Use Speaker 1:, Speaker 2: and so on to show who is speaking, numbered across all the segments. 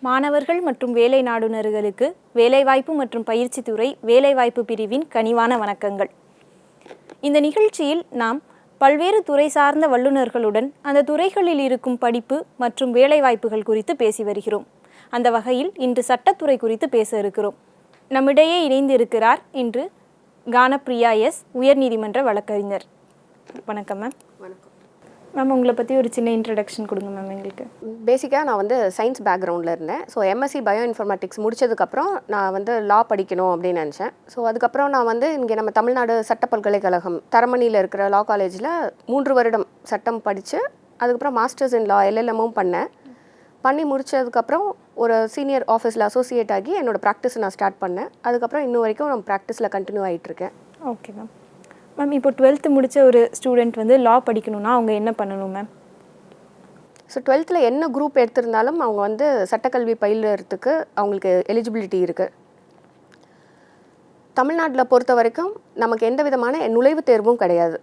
Speaker 1: மாணவர்கள் மற்றும் வேலை நாடுனர்களுக்கு வேலைவாய்ப்பு மற்றும் பயிற்சி துறை வேலைவாய்ப்பு பிரிவின் கனிவான வணக்கங்கள். இந்த நிகழ்ச்சியில் நாம் பல்வேறு துறை சார்ந்த வல்லுநர்களுடன் அந்த துறைகளில் இருக்கும் படிப்பு மற்றும் வேலைவாய்ப்புகள் குறித்து பேசி வருகிறோம். அந்த வகையில் இன்று சட்டத்துறை குறித்து பேச இருக்கிறோம். நம்மிடையே இணைந்து இருக்கிறார் இன்று கானப்பிரியா எஸ், உயர்நீதிமன்ற வழக்கறிஞர். வணக்கம் மேம்.
Speaker 2: வணக்கம்
Speaker 1: மேம், உங்களை பற்றி ஒரு சின்ன இன்ட்ரடக்ஷன் கொடுங்க மேம் எங்களுக்கு.
Speaker 2: பேசிக்காக நான் வந்து சயின்ஸ் பேக்ரவுண்டில் இருந்தேன். ஸோ எம்எஸ்சி பயோ இன்ஃபர்மேட்டிக்ஸ் முடித்ததுக்கப்புறம் நான் வந்து லா படிக்கணும் அப்படின்னு நினச்சேன். ஸோ அதுக்கப்புறம் நான் வந்து இங்கே நம்ம தமிழ்நாடு சட்ட பல்கலைக்கழகம் தரமணியில் இருக்கிற லா காலேஜில் 3 வருடம் சட்டம் படித்து அதுக்கப்புறம் மாஸ்டர்ஸ் இன் லா எல்எல்எம்மும் பண்ணி முடித்ததுக்கப்புறம் ஒரு சீனியர் ஆஃபீஸில் அசோசியேட் ஆகி என்னோடய ப்ராக்டிஸ் நான் ஸ்டார்ட் பண்ணேன். அதுக்கப்புறம் இன்னும் வரைக்கும் நான் ப்ராக்டிஸில் கண்டினியூ ஆகிட்டுருக்கேன்.
Speaker 1: Okay ma'am. மேம், இப்போ 12th முடித்த ஒரு ஸ்டூடெண்ட் வந்து லா படிக்கணும்னா அவங்க என்ன பண்ணணும் மேம்?
Speaker 2: ஸோ 12th என்ன குரூப் எடுத்திருந்தாலும் அவங்க வந்து சட்டக்கல்வி பயிலுறதுக்கு அவங்களுக்கு எலிஜிபிலிட்டி இருக்குது. தமிழ்நாட்டில் பொறுத்த வரைக்கும் நமக்கு எந்த விதமான நுழைவுத் தேர்வும் கிடையாது.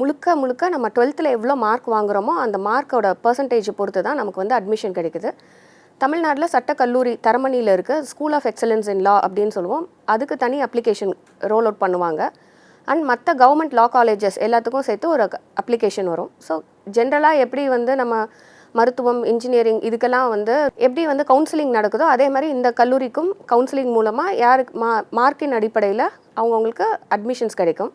Speaker 2: முழுக்க நம்ம 12th எவ்வளோ மார்க் வாங்குகிறோமோ அந்த மார்க்கோட பர்சன்டேஜ் பொறுத்து தான் நமக்கு வந்து அட்மிஷன் கிடைக்குது. தமிழ்நாட்டில் சட்டக்கல்லூரி தரமணியில் இருக்க ஸ்கூல் ஆஃப் எக்ஸலன்ஸ் இன் லா அப்படின்னு சொல்லுவோம். அதுக்கு தனி அப்ளிகேஷன் ரோல் அவுட் பண்ணுவாங்க. அண்ட் மற்ற கவர்மெண்ட் லா காலேஜஸ் எல்லாத்துக்கும் சேர்த்து ஒரு அப்ளிகேஷன் வரும். ஸோ ஜென்ரலாக எப்படி வந்து நம்ம மருத்துவம், இன்ஜினியரிங் இதுக்கெல்லாம் வந்து எப்படி வந்து கவுன்சிலிங் நடக்குதோ அதே மாதிரி இந்த கல்லூரிக்கும் கவுன்சிலிங் மூலமாக யாருக்கு மார்க்கின் அடிப்படையில் அவங்கவுங்களுக்கு அட்மிஷன்ஸ் கிடைக்கும்.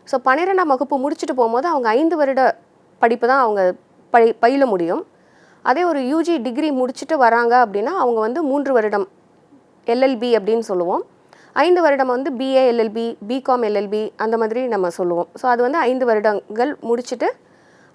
Speaker 2: ஸோ 12ஆம் வகுப்பு முடிச்சுட்டு போகும்போது அவங்க 5 வருட படிப்பு தான் அவங்க பயில முடியும். அதே ஒரு யூஜி டிகிரி முடிச்சுட்டு வராங்க அப்படின்னா அவங்க வந்து 3 வருடம் எல்எல்பி அப்படின்னு சொல்லுவோம். 5 வருடம் வந்து பிஏ எல்எல்பி, பிகாம் எல்எல்பி அந்த மாதிரி நம்ம சொல்லுவோம். ஸோ அது வந்து 5 வருடங்கள் முடிச்சுட்டு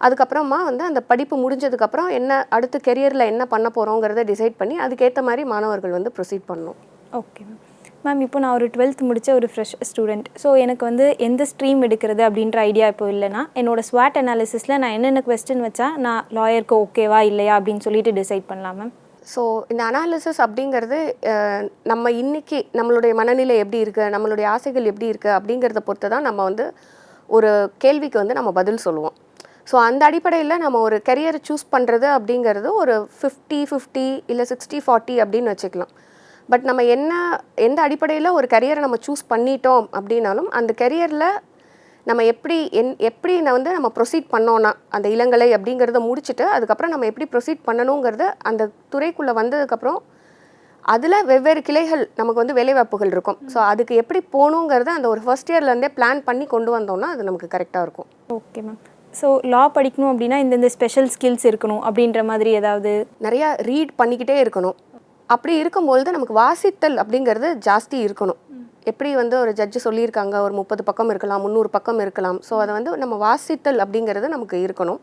Speaker 2: அதுக்கப்புறமா வந்து அந்த படிப்பு முடிஞ்சதுக்கப்புறம் என்ன அடுத்து கெரியரில் என்ன பண்ண போகிறோங்கிறத டிசைட் பண்ணி அதுக்கேற்ற மாதிரி மாணவர்கள் வந்து ப்ரொசீட் பண்ணணும்.
Speaker 1: Okay ma'am. மேம், இப்போ நான் ஒரு 12th முடித்த ஒரு ஃப்ரெஷ் ஸ்டூடெண்ட். ஸோ எனக்கு வந்து எந்த ஸ்ட்ரீம் எடுக்கிறது அப்படின்ற ஐடியா இப்போ இல்லைனா என்னோடய ஸ்வாட் அனாலிசிஸில் நான் என்னென்ன கொஸ்டின் வச்சா நான் லாயருக்கு ஓகேவா இல்லையா அப்படின்னு சொல்லிட்டு டிசைட் பண்ணலாம் மேம்.
Speaker 2: ஸோ இந்த அனாலிசிஸ் அப்படிங்கிறது நம்ம இன்றைக்கி நம்மளுடைய மனநிலை எப்படி இருக்குது, நம்மளுடைய ஆசைகள் எப்படி இருக்குது அப்படிங்கிறத பொறுத்து தான் நம்ம வந்து ஒரு கேள்விக்கு வந்து நம்ம பதில் சொல்லுவோம். ஸோ அந்த அடிப்படையில் நம்ம ஒரு கெரியர் சூஸ் பண்ணுறது அப்படிங்கிறது ஒரு 50-50 இல்லை 60-40 அப்படின்னு வச்சுக்கலாம். பட் நம்ம எந்த அடிப்படையில் ஒரு கெரியரை நம்ம சூஸ் பண்ணிட்டோம் அப்படின்னாலும் அந்த கெரியரில் நம்ம எப்படி வந்து நம்ம ப்ரொசீட் பண்ணோன்னா அந்த இளங்கலை அப்படிங்கிறத முடிச்சுட்டு அதுக்கப்புறம் நம்ம எப்படி ப்ரொசீட் பண்ணணுங்கிறத அந்த துறைக்குள்ளே வந்ததுக்கப்புறம் அதில் வெவ்வேறு கிளைகள் நமக்கு வந்து வேலைவாய்ப்புகள் இருக்கும். ஸோ அதுக்கு எப்படி போகணுங்கிறத அந்த ஒரு ஃபர்ஸ்ட் இயர்லேருந்தே பிளான் பண்ணி கொண்டு வந்தோம்னா அது நமக்கு கரெக்டாக இருக்கும்.
Speaker 1: Okay ma'am. ஸோ லா படிக்கணும் அப்படின்னா இந்த ஸ்பெஷல் ஸ்கில்ஸ் இருக்கணும் அப்படின்ற மாதிரி ஏதாவது?
Speaker 2: நிறையா ரீட் பண்ணிக்கிட்டே இருக்கணும். அப்படி இருக்கும்பொழுது நமக்கு வாசித்தல் அப்படிங்கிறது ஜாஸ்தி இருக்கணும். எப்படி வந்து ஒரு ஜட்ஜு சொல்லியிருக்காங்க ஒரு 30 பக்கம் இருக்கலாம், 300 பக்கம் இருக்கலாம். ஸோ அதை வந்து நம்ம வாசித்தல் அப்படிங்கிறது நமக்கு இருக்கணும்.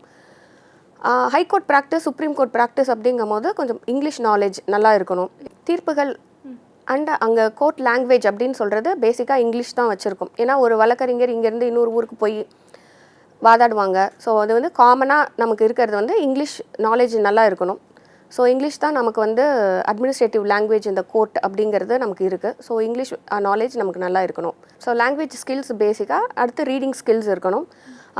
Speaker 2: High court practice, supreme court practice அப்படிங்கும் போது கொஞ்சம் இங்கிலீஷ் நாலேஜ் நல்லா இருக்கணும். தீர்ப்புகள் அண்ட் அங்கே கோர்ட் லாங்குவேஜ் அப்படின்னு சொல்கிறது பேசிக்காக இங்கிலீஷ் தான் வச்சுருக்கோம். ஏன்னா ஒரு வழக்கறிஞர் இங்கேருந்து இன்னொரு ஊருக்கு போய் வாதாடுவாங்க. ஸோ அது வந்து காமனாக நமக்கு இருக்கிறது வந்து இங்கிலீஷ் நாலேஜ் நல்லா இருக்கணும். ஸோ இங்கிலீஷ் தான் நமக்கு வந்து அட்மினிஸ்ட்ரேட்டிவ் லாங்குவேஜ் இந்த கோர்ட் அப்படிங்கிறது நமக்கு இருக்குது. ஸோ இங்கிலீஷ் நாலேஜ் நமக்கு நல்லா இருக்கணும். ஸோ லாங்குவேஜ் ஸ்கில்ஸ் பேசிக்காக, அடுத்து ரீடிங் ஸ்கில்ஸ் இருக்கணும்.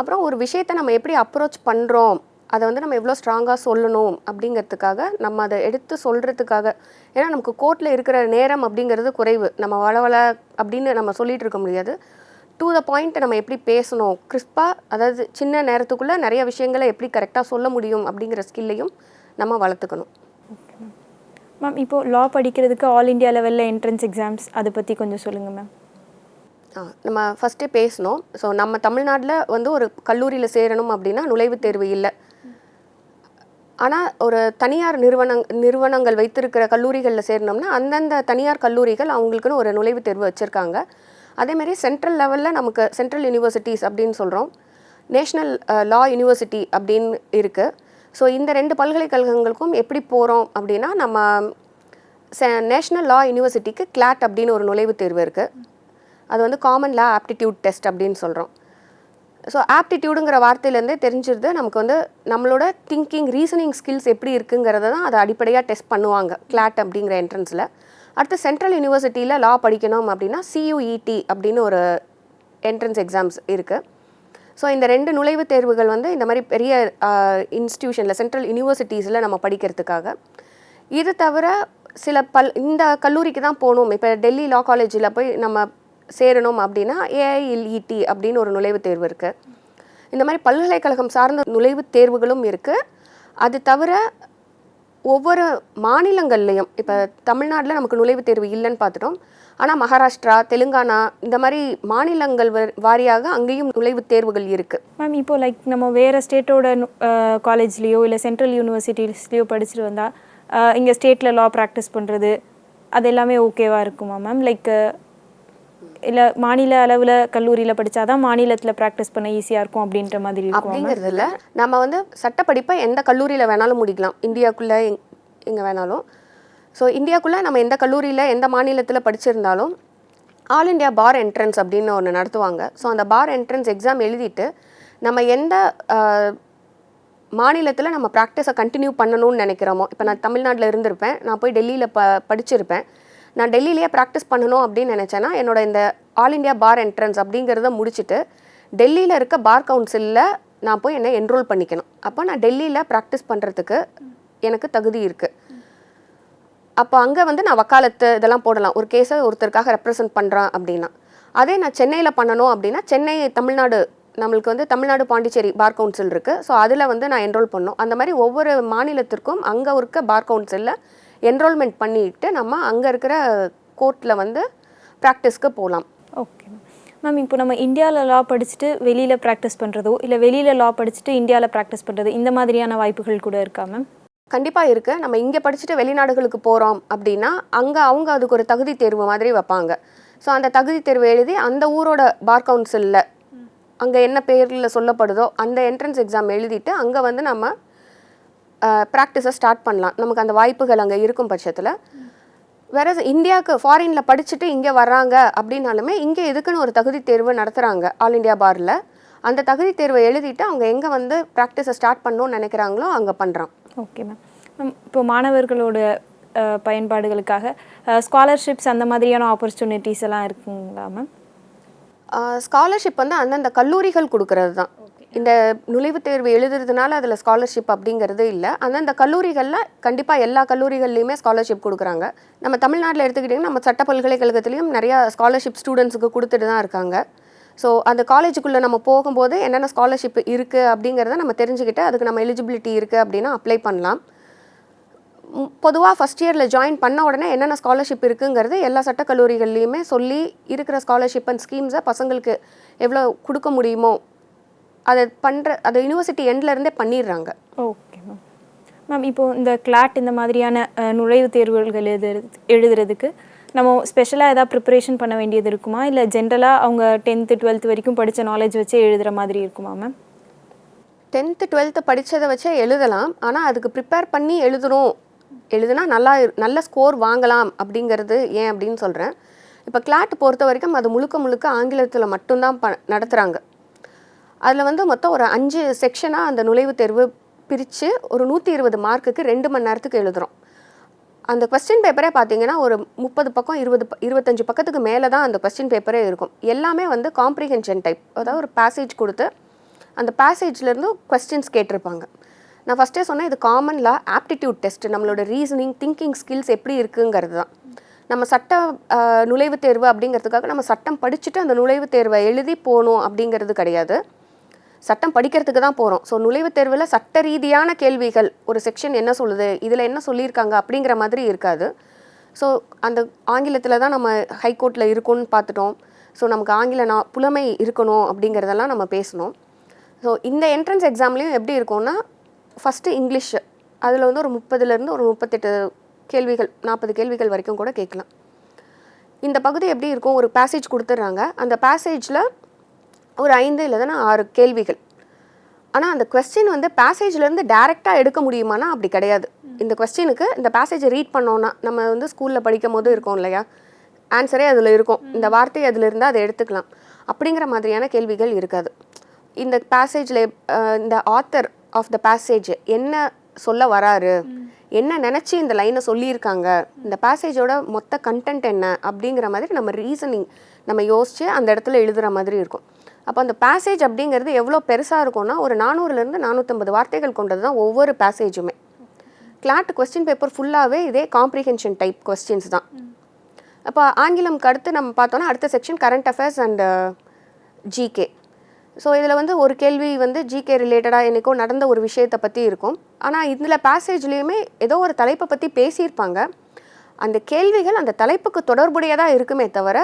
Speaker 2: அப்புறம் ஒரு விஷயத்தை நம்ம எப்படி அப்ரோச் பண்ணுறோம், அதை வந்து நம்ம எவ்வளோ ஸ்ட்ராங்காக சொல்லணும் அப்படிங்கிறதுக்காக நம்ம அதை எடுத்து சொல்கிறதுக்காக. ஏன்னா நமக்கு கோர்ட்டில் இருக்கிற நேரம் அப்படிங்கிறது குறைவு. நம்ம வளவள அப்படின்னு நம்ம சொல்லிகிட்டு இருக்க முடியாது. டு த பாயிண்ட் நம்ம எப்படி பேசணும், கிறிஸ்பாக, அதாவது சின்ன நேரத்துக்குள்ளே நிறைய விஷயங்களை எப்படி கரெக்டாக சொல்ல முடியும் அப்படிங்கிற ஸ்கில்லையும் நம்ம வளர்த்துக்கணும்.
Speaker 1: Okay ma'am. மேம், இப்போது லா படிக்கிறதுக்கு ஆல் இண்டியா லெவலில் என்ட்ரன்ஸ் எக்ஸாம்ஸ் அதை பற்றி கொஞ்சம் சொல்லுங்கள் மேம்.
Speaker 2: நம்ம ஃபஸ்ட்டே பேசணும். ஸோ நம்ம தமிழ்நாட்டில் வந்து ஒரு கல்லூரியில் சேரணும் அப்படின்னா நுழைவுத் தேர்வு இல்லை. ஆனால் ஒரு தனியார் நிறுவனங்கள் வைத்திருக்கிற கல்லூரிகளில் சேரணும்னா அந்தந்த தனியார் கல்லூரிகள் அவங்களுக்குன்னு ஒரு நுழைவுத் தேர்வு வச்சுருக்காங்க. அதேமாதிரி சென்ட்ரல் லெவலில் நமக்கு சென்ட்ரல் யூனிவர்சிட்டிஸ் அப்படின்னு சொல்கிறோம், நேஷ்னல் லா யூனிவர்சிட்டி அப்படின்னு இருக்குது. ஸோ இந்த 2 பல்கலைக்கழகங்களுக்கும் எப்படி போகிறோம் அப்படின்னா நம்ம நேஷ்னல் லா யூனிவர்சிட்டிக்கு கிளாட் அப்படின்னு ஒரு நுழைவுத் தேர்வு இருக்குது. அது வந்து காமன் லா ஆப்டிடியூட் டெஸ்ட் அப்படின்னு சொல்கிறோம். ஸோ ஆப்டிடியூடுங்கிற வார்த்தையிலேருந்தே தெரிஞ்சிருது நமக்கு வந்து நம்மளோட திங்கிங், ரீசனிங் ஸ்கில்ஸ் எப்படி இருக்குங்கிறத தான் அதை அடிப்படையாக டெஸ்ட் பண்ணுவாங்க கிளாட் அப்படிங்கிற என்ட்ரன்ஸில். அடுத்து சென்ட்ரல் யூனிவர்சிட்டியில் லா படிக்கணும் அப்படின்னா CUET அப்படின்னு ஒரு என்ட்ரன்ஸ் எக்ஸாம்ஸ் இருக்குது. ஸோ இந்த 2 நுழைவுத் தேர்வுகள் வந்து இந்த மாதிரி பெரிய இன்ஸ்டியூஷனில் சென்ட்ரல் யூனிவர்சிட்டிஸில் நம்ம படிக்கிறதுக்காக. இது தவிர சில இந்த கல்லூரிக்கு தான் போகணும், இப்போ டெல்லி லா காலேஜில் போய் நம்ம சேரணும் அப்படின்னா AILET அப்படின்னு ஒரு நுழைவுத் தேர்வு இருக்குது. இந்த மாதிரி பல்கலைக்கழகம் சார்ந்த நுழைவுத் தேர்வுகளும் இருக்குது. அது தவிர ஒவ்வொரு மாநிலங்கள்லேயும் இப்போ தமிழ்நாட்டில் நமக்கு நுழைவுத் தேர்வு இல்லைன்னு பார்த்துட்டோம். ஆனால் மகாராஷ்டிரா, தெலுங்கானா இந்த மாதிரி மாநிலங்கள் வாரியாக அங்கேயும் நுழைவுத் தேர்வுகள் இருக்குது.
Speaker 1: மேம் இப்போ லைக் நம்ம வேறு ஸ்டேட்டோட காலேஜ்லேயோ இல்லை சென்ட்ரல் யூனிவர்சிட்டிஸ்லேயோ படிச்சுட்டு வந்தால் இங்கே ஸ்டேட்டில் லா ப்ராக்டிஸ் பண்ணுறது அது எல்லாமே ஓகேவாக இருக்குமா மேம்? லைக் இல்லை மாநில அளவில் கல்லூரியில் படித்தாதான் மாநிலத்தில் ப்ராக்டிஸ் பண்ண ஈஸியாக இருக்கும் அப்படின்ற மாதிரி இருக்கும்
Speaker 2: அப்படிங்கிறது இல்லை. நம்ம வந்து சட்டப்படிப்பை எந்த கல்லூரியில் வேணாலும் முடிக்கலாம், இந்தியாவுக்குள்ளே எங்கே வேணாலும். ஸோ இந்தியாவுக்குள்ளே நம்ம எந்த கல்லூரியில் எந்த மாநிலத்தில் படிச்சிருந்தாலும் ஆல் இண்டியா பார் என்ட்ரன்ஸ் அப்படின்னு ஒன்று நடத்துவாங்க. ஸோ அந்த பார் என்ட்ரன்ஸ் எக்ஸாம் எழுதிட்டு நம்ம எந்த மாநிலத்தில் நம்ம ப்ராக்டிஸை கண்டினியூ பண்ணணும்னு நினைக்கிறோமோ, இப்போ நான் தமிழ்நாட்டில் இருந்திருப்பேன், நான் போய் டெல்லியில் படிச்சிருப்பேன், நான் டெல்லியிலேயே ப்ராக்டிஸ் பண்ணணும் அப்படின்னு நினச்சேன்னா என்னோட இந்த ஆல் இண்டியா பார் என்ட்ரன்ஸ் அப்படிங்கிறத முடிச்சுட்டு டெல்லியில் இருக்க பார் கவுன்சிலில் நான் போய் என்னை என்ரோல் பண்ணிக்கணும். அப்போ நான் டெல்லியில் ப்ராக்டிஸ் பண்ணுறதுக்கு எனக்கு தகுதி இருக்குது. அப்போ அங்கே வந்து நான் வக்காலத்து இதெல்லாம் போடலாம், ஒரு கேஸை ஒருத்தருக்காக ரெப்ரசன்ட் பண்ணுறான் அப்படின்னா. அதே நான் சென்னையில் பண்ணணும் அப்படின்னா சென்னை தமிழ்நாடு, நம்மளுக்கு வந்து தமிழ்நாடு பாண்டிச்சேரி பார் கவுன்சில் இருக்குது. ஸோ அதில் வந்து நான் என்ரோல் பண்ணணும். அந்த மாதிரி ஒவ்வொரு மாநிலத்திற்கும் அங்கே இருக்க பார் கவுன்சிலில் என்ரோல்மெண்ட் பண்ணிவிட்டு நம்ம அங்கே இருக்கிற கோர்ட்டில் வந்து ப்ராக்டிஸ்க்கு போகலாம்.
Speaker 1: Okay ma'am. இப்போ நம்ம இந்தியாவில் லா படிச்சுட்டு வெளியில் ப்ராக்டிஸ் பண்ணுறதோ இல்லை வெளியில் லா படிச்சுட்டு இந்தியாவில் ப்ராக்டிஸ் பண்ணுறது இந்த மாதிரியான வாய்ப்புகள் கூட இருக்கா மேம்?
Speaker 2: கண்டிப்பாக இருக்குது. நம்ம இங்கே படிச்சுட்டு வெளிநாடுகளுக்கு போகிறோம் அப்படின்னா அங்கே அவங்க அதுக்கு ஒரு தகுதி தேர்வு மாதிரி வைப்பாங்க. ஸோ அந்த தகுதி தேர்வு எழுதி அந்த ஊரோட பார் கவுன்சிலில் அங்கே என்ன பேரில் சொல்லப்படுதோ அந்த என்ட்ரன்ஸ் எக்ஸாம் எழுதிட்டு அங்கே வந்து நம்ம ப்ராக்டிஸை ஸ்டார்ட் பண்ணலாம். நமக்கு அந்த வாய்ப்புகள் அங்கே இருக்கும் பட்சத்தில். வேறு இந்தியாவுக்கு ஃபாரினில் படிச்சுட்டு இங்கே வர்றாங்க அப்படின்னாலுமே இங்கே இதுக்குன்னு ஒரு தகுதி தேர்வு நடத்துகிறாங்க ஆல் இண்டியா பாரில். அந்த தகுதி தேர்வை எழுதிட்டு அவங்க எங்கே வந்து ப்ராக்டிஸை ஸ்டார்ட் பண்ணணும்னு நினைக்கிறாங்களோ அங்கே பண்ணுறான்.
Speaker 1: Okay ma'am. இப்போ மாணவர்களோட பயன்பாடுகளுக்காக ஸ்காலர்ஷிப்ஸ் அந்த மாதிரியான ஆப்பர்ச்சுனிட்டிஸ் எல்லாம் இருக்குங்களா மேம்?
Speaker 2: ஸ்காலர்ஷிப் வந்து அந்தந்த கல்லூரிகள் கொடுக்கறது தான். இந்த நுழைவுத் தேர்வு எழுதுறதுனால அதில் ஸ்காலர்ஷிப் அப்படிங்கிறது இல்லை. அந்தந்த கல்லூரிகளில் கண்டிப்பாக எல்லா கல்லூரிகள்லையுமே ஸ்காலர்ஷிப் கொடுக்குறாங்க. நம்ம தமிழ்நாட்டில் எடுத்துக்கிட்டிங்கன்னா நம்ம சட்ட பல்கலைக்கழகத்துலேயும் நிறையா ஸ்காலர்ஷிப் ஸ்டூடெண்ட்ஸுக்கு கொடுத்துட்டு தான் இருக்காங்க. ஸோ அந்த காலேஜுக்குள்ளே நம்ம போகும்போது என்னென்ன ஸ்காலர்ஷிப் இருக்குது அப்படிங்கிறத நம்ம தெரிஞ்சுக்கிட்டு அதுக்கு நம்ம எலிஜிபிலிட்டி இருக்குது அப்படின்னா அப்ளை பண்ணலாம். பொதுவாக ஃபஸ்ட் இயரில் ஜாயின் பண்ண உடனே என்னென்ன ஸ்காலர்ஷிப் இருக்குங்கிறது எல்லா சட்ட கல்லூரிகள்லையுமே சொல்லி இருக்கிற ஸ்காலர்ஷிப் அண்ட் ஸ்கீம்ஸை பசங்களுக்கு எவ்வளோ கொடுக்க முடியுமோ அதை யூனிவர்சிட்டி எண்ட்லேருந்தே பண்ணிடுறாங்க.
Speaker 1: Okay ma'am. மேம் இப்போது இந்த கிளாட் இந்த மாதிரியான நுழைவுத் தேர்வுகள் எழுதுறதுக்கு நம்ம ஸ்பெஷலாக ஏதாவது ப்ரிப்பரேஷன் பண்ண வேண்டியது இருக்குமா, இல்லை ஜென்ரலாக அவங்க 10th 12th வரைக்கும் படித்த நாலேஜ் வச்சே எழுதுகிற மாதிரி இருக்குமா மேம்?
Speaker 2: 10th 12th படித்ததை வச்சே எழுதலாம். ஆனால் அதுக்கு ப்ரிப்பேர் பண்ணி எழுதுனா நல்ல ஸ்கோர் வாங்கலாம். அப்படிங்கிறது ஏன் அப்படின்னு சொல்கிறேன். இப்போ கிளாட் பொறுத்த வரைக்கும் அது முழுக்க ஆங்கிலத்தில் மட்டும்தான் நடத்துகிறாங்க. அதில் வந்து மொத்தம் ஒரு 5 செக்ஷனாக அந்த நுழைவுத் தேர்வு பிரித்து ஒரு 120 மார்க்குக்கு 2 மணி நேரத்துக்கு எழுதுகிறோம். அந்த கொஸ்டின் பேப்பரே பார்த்தீங்கன்னா ஒரு 30 பக்கம் 25 பக்கத்துக்கு மேலே தான் அந்த கொஸ்டின் பேப்பரே இருக்கும். எல்லாமே வந்து காம்ப்ரிஹென்ஷன் டைப், அதாவது ஒரு பேசேஜ் கொடுத்து அந்த பேசேஜ்லேருந்து கொஸ்டின்ஸ் கேட்டிருப்பாங்க. நான் ஃபஸ்ட்டே சொன்னேன், இது காமன் லா ஆப்டிடியூட் டெஸ்ட், நம்மளோட ரீசனிங் திங்கிங் ஸ்கில்ஸ் எப்படி இருக்குங்கிறது தான். நம்ம சட்ட நுழைவுத் தேர்வு அப்படிங்கிறதுக்காக நம்ம சட்டம் படிச்சுட்டு அந்த நுழைவுத் தேர்வை எழுதி போகணும் அப்படிங்கிறது கிடையாது. சட்டம் படிக்கிறதுக்கு தான் போகிறோம். ஸோ நுழைவுத் தேர்வில் சட்ட ரீதியான கேள்விகள், ஒரு செக்ஷன் என்ன சொல்லுது, இதில் என்ன சொல்லியிருக்காங்க அப்படிங்கிற மாதிரி இருக்காது. ஸோ அந்த ஆங்கிலத்தில் தான் நம்ம ஹைகோர்ட்டில் இருக்கும்னு பார்த்துட்டோம். ஸோ நமக்கு ஆங்கில புலமை இருக்கணும் அப்படிங்கிறதெல்லாம் நம்ம பேசணும். ஸோ இந்த என்ட்ரன்ஸ் எக்ஸாம்லேயும் எப்படி இருக்கும்னா, ஃபஸ்ட்டு இங்கிலீஷ், அதில் வந்து ஒரு 30லேருந்து ஒரு 38 கேள்விகள் 40 கேள்விகள் வரைக்கும் கூட கேட்கலாம். இந்த பகுதி எப்படி இருக்கும், ஒரு பேசேஜ் கொடுத்துட்றாங்க. அந்த பேசேஜில் ஒரு 5 இல்லைன்னா 6 கேள்விகள். ஆனால் அந்த கொஸ்டின் வந்து பேசேஜ்லேருந்து டேரெக்டாக எடுக்க முடியுமானா அப்படி கிடையாது. இந்த கொஸ்டினுக்கு இந்த பேசேஜை ரீட் பண்ணோன்னா, நம்ம வந்து ஸ்கூலில் படிக்கும் போது இருக்கோம் இல்லையா, ஆன்சரே அதில் இருக்கும், இந்த வார்த்தை அதில் இருந்தால் அதை எடுத்துக்கலாம் அப்படிங்கிற மாதிரியான கேள்விகள் இருக்காது. இந்த பேசேஜில் இந்த ஆத்தர் ஆஃப் த பேசேஜ் என்ன சொல்ல வராரு, என்ன நினச்சி இந்த லைனை சொல்லியிருக்காங்க, இந்த பேசேஜோட மொத்த கண்டென்ட் என்ன அப்படிங்கிற மாதிரி நம்ம ரீசனிங் நம்ம யோசித்து அந்த இடத்துல எழுதுகிற மாதிரி இருக்கும். அப்போ அந்த பேசேஜ் அப்படிங்கிறது எவ்வளோ பெருசாக இருக்கும்னா, ஒரு 400லேருந்து 450 வார்த்தைகள் கொண்டது தான் ஒவ்வொரு பேசேஜுமே. கிளாட் கொஸ்டின் பேப்பர் ஃபுல்லாகவே இதே காம்ப்ரிஹென்ஷன் டைப் கொஸ்டின்ஸ் தான். அப்போ ஆங்கிலம்க்கு அடுத்து நம்ம பார்த்தோன்னா அடுத்த section current affairs and GK. So இதில் வந்து ஒரு கேள்வி வந்து ஜிகே ரிலேட்டடாக என்றைக்கோ நடந்த ஒரு விஷயத்தை பற்றி இருக்கும். ஆனால் இதில் பேசேஜ்லேயுமே ஏதோ ஒரு தலைப்பை பற்றி பேசியிருப்பாங்க. அந்த கேள்விகள் அந்த தலைப்புக்கு தொடர்புடையதாக இருக்குமே தவிர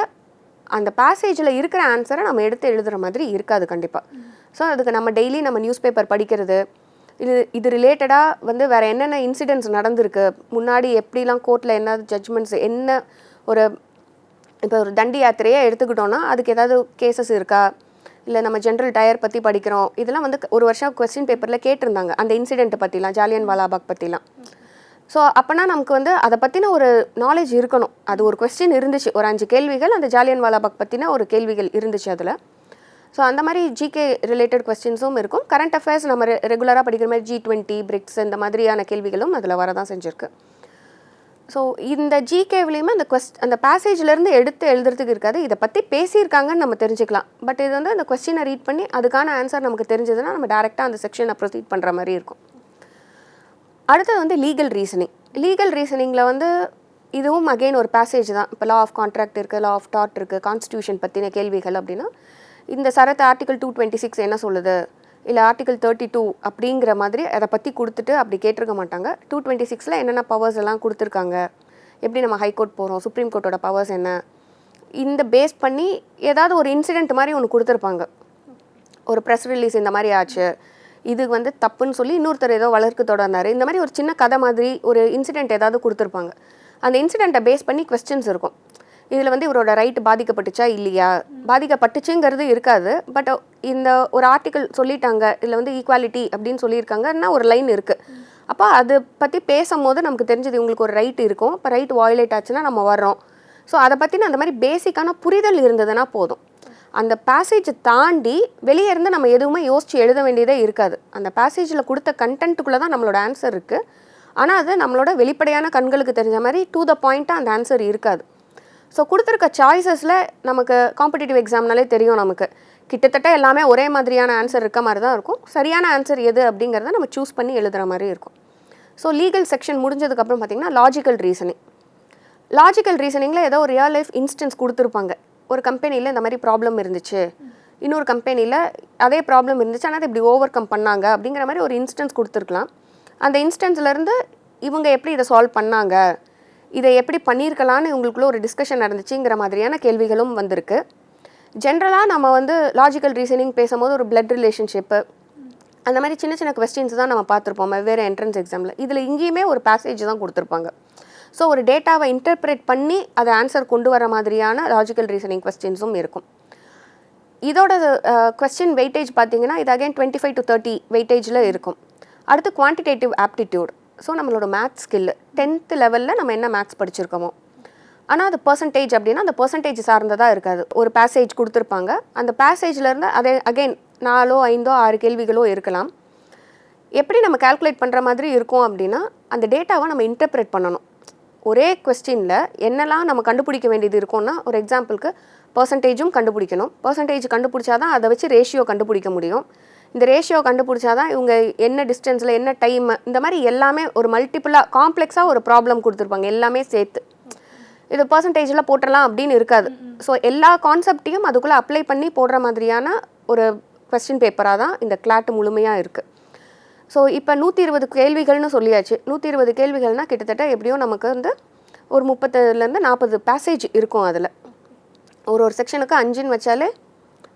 Speaker 2: அந்த பேசேஜில் இருக்கிற ஆன்சரை நம்ம எடுத்து எழுதுகிற மாதிரி இருக்காது கண்டிப்பாக. ஸோ அதுக்கு நம்ம டெய்லி நம்ம நியூஸ் பேப்பர் படிக்கிறது, இது ரிலேட்டடாக வந்து வேறு என்னென்ன இன்சிடென்ட்ஸ் நடந்திருக்கு, முன்னாடி எப்படிலாம் கோர்ட்டில் என்ன ஜட்ஜ்மெண்ட்ஸ், என்ன ஒரு இப்போ ஒரு தண்டி யாத்திரையே எடுத்துக்கிட்டோன்னா அதுக்கு ஏதாவது கேசஸ் இருக்கா, இல்லை நம்ம ஜென்ரல் டயர் பற்றி படிக்கிறோம், இதெல்லாம் வந்து ஒரு வருஷம் கொஸ்டின் பேப்பரில் கேட்டிருந்தாங்க அந்த இன்சிடென்ட்டை பற்றிலாம், ஜாலியன் வாலாபாக் பற்றிலாம். ஸோ அப்போனா நமக்கு வந்து அதை பற்றின ஒரு நாலேஜ் இருக்கணும். அது ஒரு கொஸ்டின் இருந்துச்சு, ஒரு 5 கேள்விகள் அந்த ஜாலியன் வாலாபாக் பற்றின ஒரு கேள்விகள் இருந்துச்சு அதில். ஸோ அந்த மாதிரி ஜிகே ரிலேட்டட் கொஸ்டின்ஸும் இருக்கும். கரண்ட் அஃபேர்ஸ் நம்ம ரெகுலராக படிக்கிற மாதிரி G20 பிரிக்ஸ் இந்த மாதிரியான கேள்விகளும் அதில் வரதான் செஞ்சுருக்கு. ஸோ இந்த ஜிகேவிலையுமே அந்த பேசேஜ்லேருந்து எடுத்து எழுதுறதுக்கு இருக்காது, இதை பற்றி பேசியிருக்காங்கன்னு நம்ம தெரிஞ்சுக்கலாம். பட் இது வந்து அந்த கொஸ்டினை ரீட் பண்ணி அதுக்கான ஆன்சர் நமக்கு தெரிஞ்சதுன்னா நம்ம டேரெக்டாக அந்த செக்ஷனை ப்ரொசீட் பண்ணுற மாதிரி இருக்கும். அடுத்தது வந்து லீகல் ரீசனிங். லீகல் ரீசனிங்கில் வந்து இதுவும் அகெயின் ஒரு பேசேஜ் தான். இப்போ லா ஆஃப் கான்ட்ராக்ட் இருக்குது, லா ஆஃப் டாட் இருக்குது, கான்ஸ்டியூஷன் பற்றின கேள்விகள் அப்படின்னா இந்த சரத்து ஆர்டிகல் 226 என்ன சொல்லுது, இல்லை ஆர்டிகல் 32 அப்படிங்கிற மாதிரி அதை பற்றி கொடுத்துட்டு அப்படி கேட்டிருக்க மாட்டாங்க. 226 என்னென்ன பவர்ஸ் எல்லாம் கொடுத்துருக்காங்க, எப்படி நம்ம ஹைகோர்ட் போகிறோம், சுப்ரீம் கோர்ட்டோட பவர்ஸ் என்ன, இந்த பேஸ் பண்ணி ஏதாவது ஒரு இன்சிடெண்ட் மாதிரி ஒன்று கொடுத்துருப்பாங்க. ஒரு ப்ரெஸ் ரிலீஸ் இந்த மாதிரி ஆச்சு, இது வந்து தப்புன்னு சொல்லி இன்னொருத்தர் ஏதோ வழக்கு தொடர்னார், இந்த மாதிரி ஒரு சின்ன கதை மாதிரி ஒரு இன்சிடெண்ட் ஏதாவது கொடுத்துருப்பாங்க. அந்த இன்சிடெண்ட்டை பேஸ் பண்ணி கொஸ்டின்ஸ் இருக்கும். இதில் வந்து இவரோட ரைட்டு பாதிக்கப்பட்டுச்சா இல்லையா, பாதிக்கப்பட்டுச்சுங்கிறது இருக்காது. பட் இந்த ஒரு ஆர்டிக்கல் சொல்லிட்டாங்க, இதில் வந்து ஈக்குவாலிட்டி அப்படின்னு சொல்லியிருக்காங்கன்னா ஒரு லைன் இருக்குது. அப்போ அதை பற்றி பேசும்போது நமக்கு தெரிஞ்சது இவங்களுக்கு ஒரு ரைட் இருக்கும். இப்போ ரைட் வயலேட் ஆச்சுன்னா நம்ம வர்றோம். ஸோ அதை பற்றின அந்த மாதிரி பேசிக்கான புரிதல் இருந்ததுன்னா போதும். அந்த பேசேஜை தாண்டி வெளியே இருந்து நம்ம எதுவுமே யோசித்து எழுத வேண்டியதே இருக்காது. அந்த பேசேஜில் கொடுத்த கண்டென்ட்டுக்குள்ளே தான் நம்மளோட ஆன்சர் இருக்குது. ஆனால் அது நம்மளோட வெளிப்படையான கண்களுக்கு தெரிஞ்ச மாதிரி டு த பாயிண்ட்டாக அந்த ஆன்சர் இருக்காது. ஸோ கொடுத்துருக்க சாய்ஸஸில் நமக்கு காம்படிட்டிவ் எக்ஸாம்னாலே தெரியும், நமக்கு கிட்டத்தட்ட எல்லாமே ஒரே மாதிரியான ஆன்சர் இருக்க மாதிரி தான் இருக்கும். சரியான ஆன்சர் எது அப்படிங்கிறத நம்ம சூஸ் பண்ணி எழுதுகிற மாதிரி இருக்கும். ஸோ லீகல் செக்ஷன் முடிஞ்சதுக்கப்புறம் பார்த்திங்கன்னா லாஜிக்கல் ரீசனிங். லாஜிக்கல் ரீசனிங்கில் ஏதோ ஒரு ரியல் லைஃப் இன்ஸ்டன்ஸ் கொடுத்துருப்பாங்க. ஒரு கம்பெனியில் இந்த மாதிரி ப்ராப்ளம் இருந்துச்சு, இன்னொரு கம்பெனியில் அதே ப்ராப்ளம் இருந்துச்சு, ஆனால் அதை இப்படி ஓவர் கம் பண்ணாங்க அப்படிங்கிற மாதிரி ஒரு இன்ஸ்டன்ஸ் கொடுத்துருக்கலாம். அந்த இன்ஸ்டன்ஸ்லேருந்து இவங்க எப்படி இதை சால்வ் பண்ணாங்க, இதை எப்படி பண்ணியிருக்கலான்னு இவங்களுக்குள்ள ஒரு டிஸ்கஷன் நடந்துச்சுங்கிற மாதிரியான கேள்விகளும் வந்திருக்கு. ஜென்ரலாக நம்ம வந்து லாஜிக்கல் ரீசனிங் பேசும்போது ஒரு பிளட் ரிலேஷன்ஷிப்பு அந்த மாதிரி சின்ன சின்ன கொஸ்டின்ஸ் தான் நம்ம பார்த்துருப்போம் வேறு என்ட்ரன்ஸ் எக்ஸாமில். இதில் இங்கேயுமே ஒரு பேசேஜ் தான் கொடுத்துருப்பாங்க. ஸோ ஒரு டேட்டாவை இன்டர்பிரேட் பண்ணி அதை ஆன்சர் கொண்டு வர மாதிரியான லாஜிக்கல் ரீசனிங் கொஸ்டின்ஸும் இருக்கும். இதோட கொஸ்டின் வெயிட்டேஜ் பார்த்தீங்கன்னா இது அகைன் 25 to 30 வெயிட்டேஜில் இருக்கும். அடுத்து குவான்டிடேட்டிவ் ஆப்டிடியூட். ஸோ நம்மளோட மேத்ஸ் ஸ்கில்லு 10th லெவலில் நம்ம என்ன மேத்ஸ் படிச்சிருக்கோமோ, ஆனால் அது பர்சன்டேஜ் அப்படின்னா அந்த பர்சன்டேஜ் சார்ந்ததாக இருக்காது. ஒரு பேசேஜ் கொடுத்துருப்பாங்க, அந்த பேசேஜ்லேருந்து அதே அகைன் 4, 5, 6 கேள்விகளோ இருக்கலாம். எப்படி நம்ம கால்குலேட் பண்ணுற மாதிரி இருக்கும் அப்படின்னா அந்த டேட்டாவை நம்ம இன்டர்பிரேட் பண்ணணும். ஒரே கொஸ்டினில் என்னெல்லாம் நம்ம கண்டுபிடிக்க வேண்டியது இருக்கும்னா, ஒரு எக்ஸாம்பிளுக்கு பர்சன்டேஜும் கண்டுபிடிக்கணும். பர்சன்டேஜ் கண்டுபிடிச்சாதான் அதை வச்சு ரேஷியோ கண்டுபிடிக்க முடியும். இந்த ரேஷியோ கண்டுபிடிச்சாதான் இவங்க என்ன டிஸ்டன்ஸில் என்ன டைம், இந்த மாதிரி எல்லாமே ஒரு மல்டிப்புளாக காம்ப்ளெக்ஸாக ஒரு ப்ராப்ளம் கொடுத்துருப்பாங்க எல்லாமே சேர்த்து. இது பர்சன்டேஜில் போட்டுடலாம் அப்படின்னு இருக்காது. ஸோ எல்லா கான்செப்டையும் அதுக்குள்ளே அப்ளை பண்ணி போடுற மாதிரியான ஒரு கொஸ்டின் பேப்பராக தான் இந்த கிளாட் முழுமையாக இருக்குது. ஸோ இப்போ 120 கேள்விகள்னு சொல்லியாச்சு. 120 கேள்விகள்னால் கிட்டத்தட்ட எப்படியும் நமக்கு வந்து ஒரு 30லேருந்து 40 பேசேஜ் இருக்கும். அதில் ஒரு செக்ஷனுக்கு 5ன்னு வச்சாலே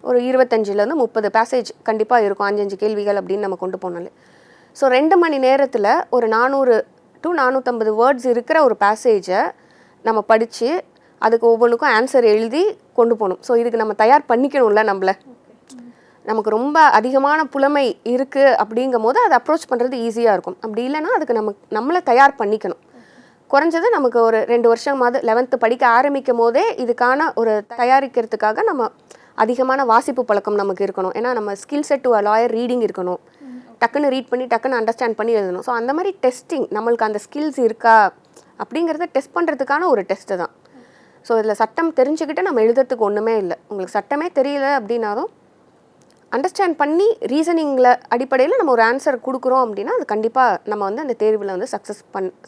Speaker 2: ஒரு 25லேருந்து 30 பேசேஜ் கண்டிப்பாக இருக்கும். 5 கேள்விகள் அப்படின்னு நம்ம கொண்டு போனாலே. ஸோ 2 மணி நேரத்தில் ஒரு 400 to 450 வேர்ட்ஸ் இருக்கிற ஒரு பேசேஜை நம்ம படித்து அதுக்கு ஒவ்வொன்றுக்கும் ஆன்சர் எழுதி கொண்டு போகணும். ஸோ இதுக்கு நம்ம தயார் பண்ணிக்கணும்ல நம்மளை. நமக்கு ரொம்ப அதிகமான புலமை இருக்குது அப்படிங்கும் போது அதை அப்ரோச் பண்ணுறது ஈஸியாக இருக்கும். அப்படி இல்லைன்னா அதுக்கு நம்மளை தயார் பண்ணிக்கணும். குறைஞ்சது நமக்கு ஒரு 2 வருஷமாவது 11th படிக்க ஆரம்பிக்கும் போதே இதுக்கான ஒரு தயாரிக்கிறதுக்காக நம்ம அதிகமான வாசிப்பு பழக்கம் நமக்கு இருக்கணும். ஏன்னா நம்ம skill set to a lawyer reading இருக்கணும். டக்குன்னு ரீட் பண்ணி டக்குன்னு அண்டர்ஸ்டாண்ட் பண்ணி எழுதணும். ஸோ அந்த மாதிரி டெஸ்டிங் நம்மளுக்கு அந்த ஸ்கில்ஸ் இருக்கா அப்படிங்கிறத டெஸ்ட் பண்ணுறதுக்கான ஒரு டெஸ்ட்டு தான். ஸோ இதில் சட்டம் தெரிஞ்சுக்கிட்டு நம்ம எழுதுறதுக்கு ஒன்றுமே இல்லை. உங்களுக்கு சட்டமே தெரியல அப்படின்னாலும் அண்டர்ஸ்டாண்ட் பண்ணி ரீசனிங்கில் அடிப்படையில் நம்ம ஒரு ஆன்சர் கொடுக்குறோம் அப்படின்னா அது கண்டிப்பாக நம்ம வந்து அந்த தேர்வில் வந்து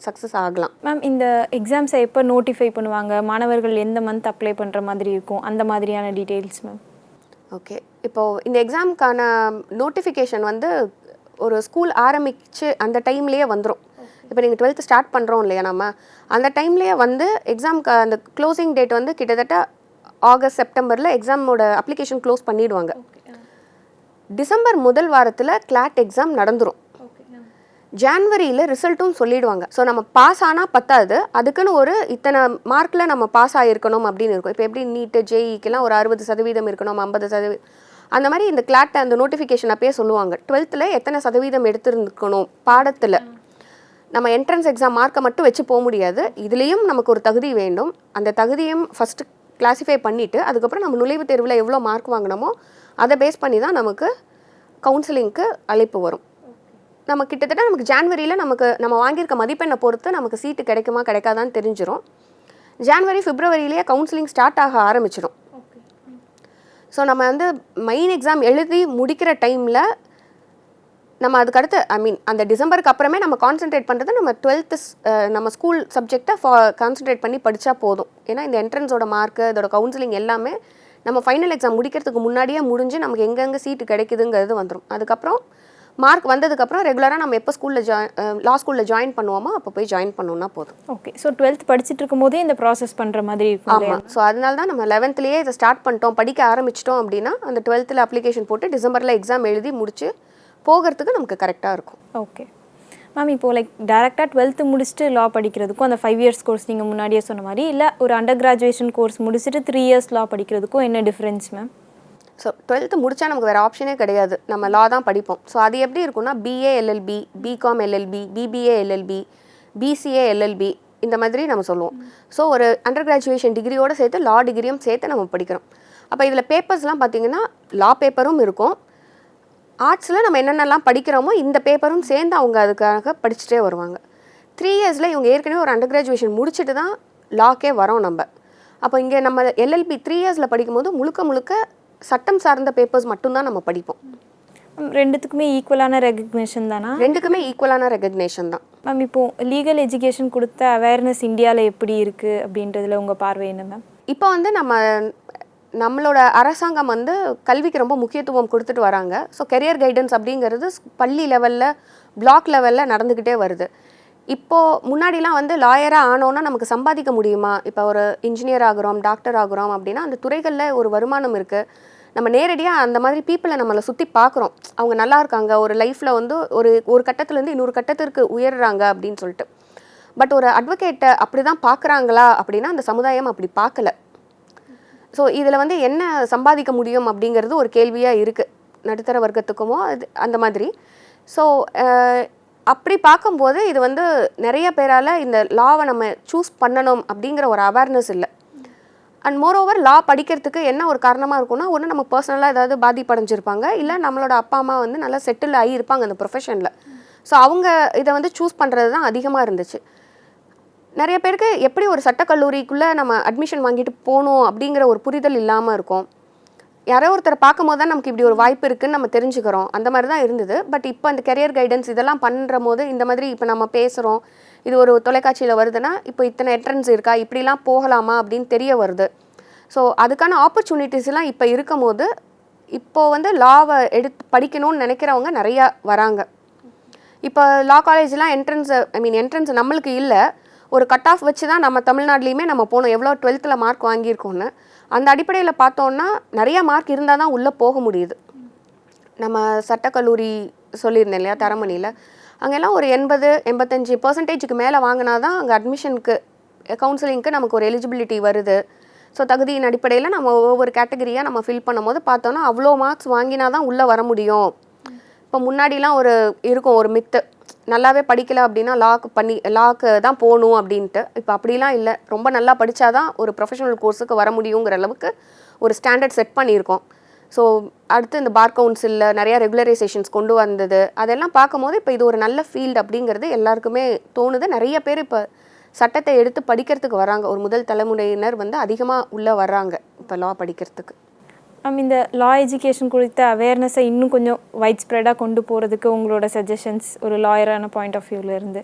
Speaker 2: சக்ஸஸ் ஆகலாம்.
Speaker 1: மேம், இந்த எக்ஸாம்ஸை எப்போ நோட்டிஃபை பண்ணுவாங்க, மாணவர்கள் எந்த மந்த் அப்ளை பண்ணுற மாதிரி இருக்கும், அந்த மாதிரியான டீட்டெயில்ஸ் மேம்?
Speaker 2: ஓகே, இப்போது இந்த எக்ஸாமுக்கான நோட்டிஃபிகேஷன் வந்து ஒரு ஸ்கூல் ஆரம்பித்து அந்த டைம்லேயே வந்துடும். இப்போ நீங்கள் 12th ஸ்டார்ட் பண்ணுறோம் இல்லையா, நம்ம அந்த டைம்லேயே வந்து எக்ஸாமுக்கு அந்த க்ளோசிங் டேட் வந்து கிட்டத்தட்ட ஆகஸ்ட் செப்டம்பரில் எக்ஸாமோட அப்ளிகேஷன் க்ளோஸ் பண்ணிவிடுவாங்க. டிசம்பர் முதல் வாரத்தில் கிளாட் எக்ஸாம் நடந்துடும். ஜான்வரியில் ரிசல்ட்டும் சொல்லிடுவாங்க. ஸோ நம்ம பாஸ் ஆனால் பத்தாது, அதுக்குன்னு ஒரு இத்தனை மார்க்கில் நம்ம பாஸ் ஆகிருக்கணும் அப்படின்னு இருக்கும். இப்போ எப்படி நீட்டு ஜேஇக்கெல்லாம் ஒரு 60% இருக்கணும், 50%, அந்த மாதிரி இந்த கிளாட் அந்த நோட்டிஃபிகேஷன் அப்பயே சொல்லுவாங்க 12th எத்தனை சதவீதம் எடுத்துருக்கணும் பாடத்தில். நம்ம என்ட்ரன்ஸ் எக்ஸாம் மார்க்கை மட்டும் வச்சு போக முடியாது, இதுலேயும் நமக்கு ஒரு தகுதி வேண்டும். அந்த தகுதியும் ஃபஸ்ட்டு கிளாஸிஃபை பண்ணிவிட்டு அதுக்கப்புறம் நம்ம நுழைவுத் தேர்வில் எவ்வளோ மார்க் வாங்கினோமோ அதை பேஸ் பண்ணி தான் நமக்கு கவுன்சிலிங்க்கு அழைப்பு வரும். நம்ம கிட்டத்தட்ட நமக்கு ஜான்வரியில் நம்ம வாங்கியிருக்க மதிப்பெண்ணை பொறுத்து நமக்கு சீட்டு கிடைக்குமா கிடைக்காதான்னு தெரிஞ்சிடும். ஜான்வரி பிப்ரவரியிலேயே கவுன்சிலிங் ஸ்டார்ட் ஆக ஆரம்பிச்சிடும். ஸோ நம்ம வந்து மெயின் எக்ஸாம் எழுதி முடிக்கிற டைமில் நம்ம அதுக்கடுத்து அந்த டிசம்பருக்கு அப்புறமே நம்ம கான்சென்ட்ரேட் பண்ணுறது நம்ம 12th நம்ம ஸ்கூல் சப்ஜெக்டை கான்சென்ட்ரேட் பண்ணி படித்தா போதும். ஏன்னா இந்த என்ட்ரன்ஸோட மார்க்கு இதோட கவுன்சிலிங் எல்லாமே நம்ம ஃபைனல் எக்ஸாம் முடிக்கிறதுக்கு முன்னாடியே முடிஞ்சு நமக்கு எங்கெங்கே சீட்டு கிடைக்குதுங்கிறது வந்துடும். அதுக்கப்புறம் மார்க் வந்ததுக்கப்புறம் ரெகுலராக நம்ம எப்போ லா ஸ்கூலில் ஜாயின் பண்ணுவோமோ அப்போ போய் ஜாயின் பண்ணோம்னா போதும்.
Speaker 1: ஓகே, ஸோ 12th படிச்சுட்டு இருக்கும் போதே இந்த ப்ராசஸ் பண்ணுற மாதிரி இருக்கும்.
Speaker 2: ஆமாம், ஸோ அதனால தான் நம்ம 11th இதை ஸ்டார்ட் பண்ணிட்டோம், படிக்க ஆரம்பிச்சிட்டோம் அப்படின்னா அந்த 12th அப்ளிகேஷன் போட்டு டிசம்பரில் எக்ஸாம் எழுதி முடிச்சு போகிறதுக்கு நமக்கு கரெக்டாக இருக்கும்.
Speaker 1: ஓகே மேம், இப்போது டேரெக்டாக 12th முடிச்சுட்டு லா படிக்கிறதுக்கும் அந்த 5 years கோர்ஸ் நீங்கள் முன்னாடியே சொன்ன மாதிரி, இல்லை ஒரு அண்டர் கிராஜுவேஷன் கோர்ஸ் முடிச்சுட்டு 3 years லா படிக்கிறதுக்கும் என்ன டிஃப்ரென்ஸ் மேம்?
Speaker 2: ஸோ 12th முடித்தா நமக்கு வேறு ஆப்ஷனே கிடையாது, நம்ம லா தான் படிப்போம். ஸோ அது எப்படி இருக்குன்னா BA LLB, BCom LLB, BBA LLB, BCA LLB, இந்த மாதிரி நம்ம சொல்லுவோம். ஸோ ஒரு அண்டர் கிராஜுவேஷன் டிகிரியோடு சேர்த்து லா டிகிரியும் சேர்த்து நம்ம படிக்கிறோம். அப்போ இதில் பேப்பர்ஸ்லாம் பார்த்திங்கன்னா லா பேப்பரும் இருக்கும், ஆர்ட்ஸில் நம்ம என்னென்னலாம் படிக்கிறோமோ இந்த பேப்பரும் சேர்ந்து அவங்க அதுக்காக படிச்சுட்டே வருவாங்க. 3 yearsல இவங்க ஏற்கனவே ஒரு அண்டர் கிராஜுவேஷன் முடிச்சுட்டு தான் லாக்கே வரோம் நம்ம. அப்போ இங்கே நம்ம எல்எல்பி 3 yearsல படிக்கும்போது முழுக்க சட்டம் சார்ந்த பேப்பர்ஸ் மட்டும்தான் நம்ம படிப்போம்.
Speaker 1: ரெண்டுத்துக்குமே ஈக்குவலான ரெகக்னேஷன் தானா?
Speaker 2: ரெண்டுக்குமே ஈக்குவலான ரெகக்னேஷன் தான்
Speaker 1: மேம். இப்போது லீகல் எஜுகேஷன் கொடுத்த அவேர்னஸ் இந்தியாவில் எப்படி இருக்குது அப்படின்றதுல உங்கள் பார்வை என்ன மேம்?
Speaker 2: இப்போ வந்து நம்மளோட அரசாங்கம் வந்து கல்விக்கு ரொம்ப முக்கியத்துவம் கொடுத்துட்டு வராங்க. ஸோ கெரியர் கைடன்ஸ் அப்படிங்கிறது பள்ளி லெவலில், பிளாக் லெவலில் நடந்துக்கிட்டே வருது. இப்போது முன்னாடிலாம் வந்து லாயராக ஆனோன்னா நமக்கு சம்பாதிக்க முடியுமா, இப்போ ஒரு இன்ஜினியர் ஆகிறோம், டாக்டர் ஆகிறோம் அப்படின்னா அந்த துறைகளில் ஒரு வருமானம் இருக்குது, நம்ம நேரடியாக அந்த மாதிரி பீப்புளை நம்மளை சுற்றி பார்க்குறோம், அவங்க நல்லா இருக்காங்க, ஒரு லைஃப்பில் வந்து ஒரு கட்டத்துலேருந்து இன்னொரு கட்டத்திற்கு உயர்றாங்க அப்படின்னு சொல்லிட்டு. பட் ஒரு அட்வொகேட்டை அப்படி தான் பார்க்குறாங்களா அப்படின்னா அந்த சமுதாயம் அப்படி பார்க்கல. ஸோ இதில் வந்து என்ன சம்பாதிக்க முடியும் அப்படிங்கிறது ஒரு கேள்வியாக இருக்குது நடுத்தர வர்க்கத்துக்குமோ அந்த மாதிரி. ஸோ அப்படி பார்க்கும்போது இது வந்து நிறைய பேரால் இந்த லாவை நம்ம சூஸ் பண்ணணும் அப்படிங்கிற ஒரு அவேர்னஸ் இல்லை. அண்ட் மோரோவர் லா படிக்கிறதுக்கு என்ன ஒரு காரணமாக இருக்கும்னா, ஒன்று நம்ம பர்சனலாக ஏதாவது பாதிப்படைஞ்சிருப்பாங்க, இல்லை நம்மளோட அப்பா அம்மா வந்து நல்லா செட்டில் ஆகியிருப்பாங்க அந்த ப்ரொஃபஷனில். ஸோ அவங்க இதை வந்து சூஸ் பண்ணுறது தான் அதிகமாக இருந்துச்சு. நிறைய பேருக்கு எப்படி ஒரு சட்டக்கல்லூரிக்குள்ளே நம்ம அட்மிஷன் வாங்கிட்டு போகணும் அப்படிங்கிற ஒரு புரிதல் இல்லாமல் இருக்கும். யாரோ ஒருத்தரை பார்க்கும் போது தான் நமக்கு இப்படி ஒரு வாய்ப்பு இருக்குதுன்னு நம்ம தெரிஞ்சுக்கிறோம், அந்த மாதிரி தான் இருந்தது. பட் இப்போ அந்த கெரியர் கைடன்ஸ் இதெல்லாம் பண்ணுற போது இந்த மாதிரி இப்போ நம்ம பேசுகிறோம், இது ஒரு தொலைக்காட்சியில் வருதுன்னா இப்போ இத்தனை என்ட்ரன்ஸ் இருக்கா, இப்படிலாம் போகலாமா அப்படின்னு தெரிய வருது. ஸோ அதுக்கான ஆப்பர்ச்சுனிட்டிஸ்லாம் இப்போ இருக்கும் போது இப்போது வந்து லாவை எடுத்து படிக்கணும்னு நினைக்கிறவங்க நிறையா வராங்க. இப்போ லா காலேஜ்லாம் என்ட்ரன்ஸ் நம்மளுக்கு இல்லை, ஒரு கட் ஆஃப் வச்சு தான் நம்ம தமிழ்நாட்டிலையுமே நம்ம போகணும், எவ்வளோ 12th மார்க் வாங்கியிருக்கோன்னு. அந்த அடிப்படையில் பார்த்தோன்னா நிறையா மார்க் இருந்தால் தான் உள்ளே போக முடியுது. நம்ம சட்டக்கல்லூரி சொல்லியிருந்தேன் இல்லையா தரமணியில், அங்கெல்லாம் ஒரு 80-85% மேலே வாங்கினா தான் அங்கே அட்மிஷனுக்கு கவுன்சிலிங்க்கு நமக்கு ஒரு எலிஜிபிலிட்டி வருது. ஸோ தகுதியின் அடிப்படையில் நம்ம ஒவ்வொரு கேட்டகரியாக நம்ம ஃபில் பண்ணும் போது பார்த்தோன்னா அவ்வளோ மார்க்ஸ் வாங்கினா தான் உள்ளே வர முடியும். இப்போ முன்னாடிலாம் ஒரு மித்து, நல்லாவே படிக்கலை அப்படின்னா லாக்கு தான் போகணும் அப்படின்ட்டு. இப்போ அப்படிலாம் இல்லை, ரொம்ப நல்லா படித்தாதான் ஒரு ப்ரொஃபஷனல் கோர்ஸுக்கு வர முடியுங்கிற அளவுக்கு ஒரு ஸ்டாண்டர்ட் செட் பண்ணியிருக்கோம். ஸோ அடுத்து இந்த பார் கவுன்சிலில் நிறையா ரெகுலரைசேஷன்ஸ் கொண்டு வந்தது, அதெல்லாம் பார்க்கும்போது இப்போ இது ஒரு நல்ல ஃபீல்டு அப்படிங்கிறது எல்லாருக்குமே தோணுது. நிறைய பேர் இப்போ சட்டத்தை எடுத்து படிக்கிறதுக்கு வராங்க, ஒரு முதல் தலைமுறையினர் வந்து அதிகமாக உள்ளே வர்றாங்க இப்போ லா படிக்கிறதுக்கு.
Speaker 1: மேம் இந்த லா எஜுகேஷன் குறித்த அவேர்னஸை இன்னும் கொஞ்சம் வைட் ஸ்ப்ரெடாக கொண்டு போகிறதுக்கு உங்களோட சஜஷன்ஸ் ஒரு லாயரான பாயிண்ட் ஆஃப் வியூவிலேருந்து?